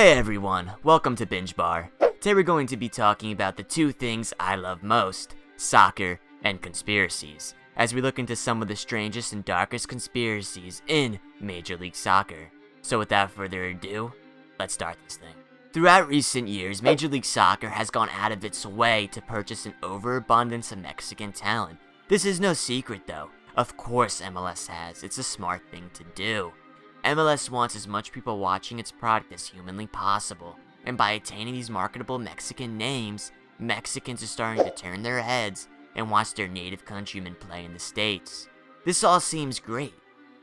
Hey everyone, welcome to Binge Bar. Today we're going to be talking about the two things I love most, soccer and conspiracies, as we look into some of the strangest and darkest conspiracies in Major League Soccer. So without further ado, let's start this thing. Throughout recent years, Major League Soccer has gone out of its way to purchase an overabundance of Mexican talent. This is no secret though. Of course MLS has, it's a smart thing to do. MLS wants as much people watching its product as humanly possible, and by attaining these marketable Mexican names, Mexicans are starting to turn their heads and watch their native countrymen play in the States. This all seems great,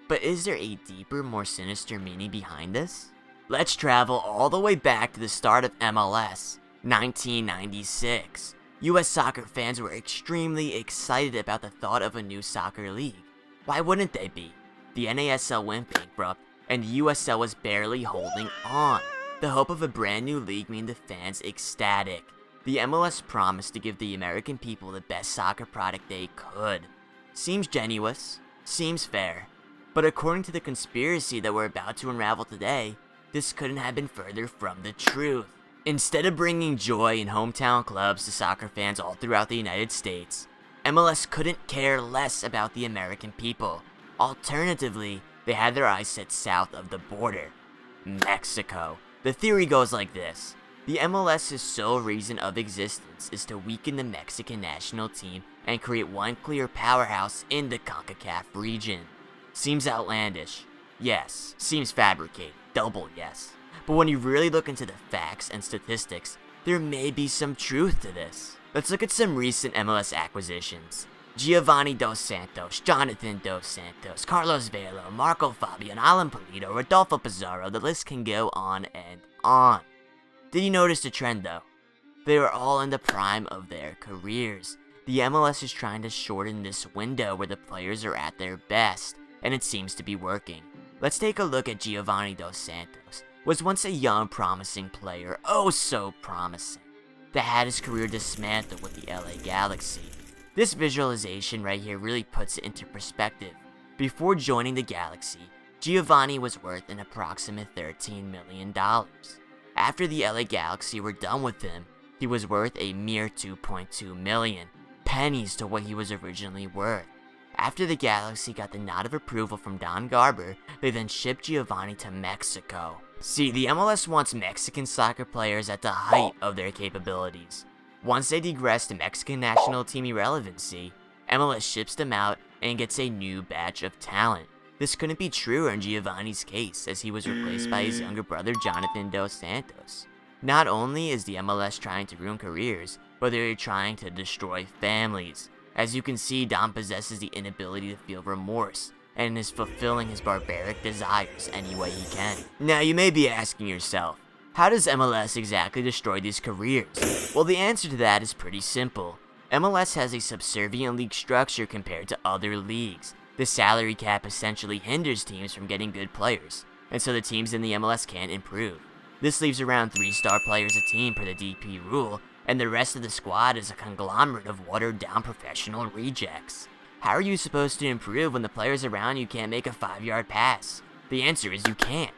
but is there a deeper, more sinister meaning behind this? Let's travel all the way back to the start of MLS, 1996. US soccer fans were extremely excited about the thought of a new soccer league. Why wouldn't they be? The NASL went bankrupt, and the USL was barely holding on. The hope of a brand new league made the fans ecstatic. The MLS promised to give the American people the best soccer product they could. Seems genuine, seems fair, but according to the conspiracy that we're about to unravel today, this couldn't have been further from the truth. Instead of bringing joy in hometown clubs to soccer fans all throughout the United States, MLS couldn't care less about the American people. Alternatively, they had their eyes set south of the border, Mexico. The theory goes like this. The MLS's sole reason of existence is to weaken the Mexican national team and create one clear powerhouse in the CONCACAF region. Seems outlandish. Yes. Seems fabricated. Double yes. But when you really look into the facts and statistics, there may be some truth to this. Let's look at some recent MLS acquisitions. Giovanni Dos Santos, Jonathan Dos Santos, Carlos Vela, Marco Fabian, Alan Pulido, Rodolfo Pizarro, the list can go on and on. Did you notice the trend though? They are all in the prime of their careers. The MLS is trying to shorten this window where the players are at their best, and it seems to be working. Let's take a look at Giovanni Dos Santos. Was once a young, promising player, oh so promising, that had his career dismantled with the LA Galaxy. This visualization right here really puts it into perspective. Before joining the Galaxy, Giovanni was worth an approximate $13 million. After the LA Galaxy were done with him, he was worth a mere $2.2 million, pennies to what he was originally worth. After the Galaxy got the nod of approval from Don Garber, they then shipped Giovanni to Mexico. See, the MLS wants Mexican soccer players at the height of their capabilities. Once they digress to Mexican national team irrelevancy, MLS ships them out and gets a new batch of talent. This couldn't be truer in Giovanni's case, as he was replaced by his younger brother Jonathan Dos Santos. Not only is the MLS trying to ruin careers, but they're trying to destroy families. As you can see, Don possesses the inability to feel remorse, and is fulfilling his barbaric desires any way he can. Now you may be asking yourself, how does MLS exactly destroy these careers? Well, the answer to that is pretty simple. MLS has a subservient league structure compared to other leagues. The salary cap essentially hinders teams from getting good players, and so the teams in the MLS can't improve. This leaves around 3-star players a team per the DP rule, and the rest of the squad is a conglomerate of watered-down professional rejects. How are you supposed to improve when the players around you can't make a 5-yard pass? The answer is you can't.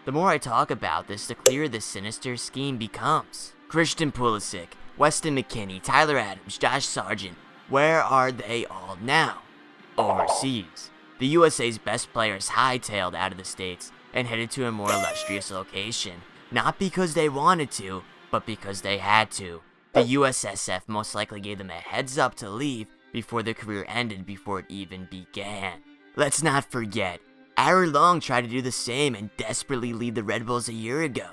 The more I talk about this, the clearer the sinister scheme becomes. Christian Pulisic, Weston McKennie, Tyler Adams, Josh Sargent, where are they all now? Overseas. The USA's best players hightailed out of the States and headed to a more illustrious location, not because they wanted to, but because they had to. The USSF most likely gave them a heads up to leave before their career ended before it even began. Let's not forget, Aaron Long tried to do the same and desperately lead the Red Bulls a year ago.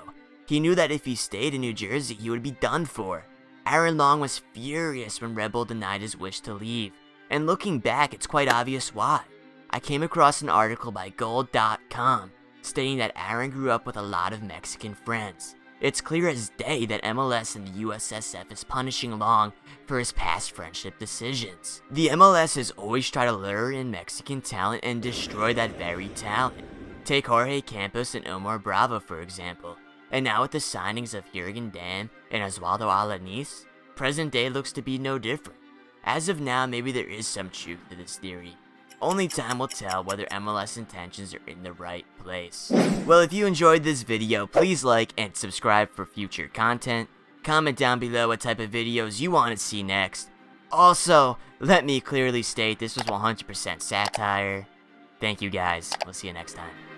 He knew that if he stayed in New Jersey, he would be done for. Aaron Long was furious when Red Bull denied his wish to leave, and looking back, it's quite obvious why. I came across an article by Gold.com stating that Aaron grew up with a lot of Mexican friends. It's clear as day that MLS and the USSF is punishing Long for his past friendship decisions. The MLS has always tried to lure in Mexican talent and destroy that very talent. Take Jorge Campos and Omar Bravo for example, and now with the signings of Jurgen Damm and Osvaldo Alanis, present day looks to be no different. As of now, maybe there is some truth to this theory. Only time will tell whether MLS intentions are in the right place. Well, if you enjoyed this video, please like and subscribe for future content. Comment down below what type of videos you want to see next. Also, let me clearly state this was 100% satire. Thank you guys. We'll see you next time.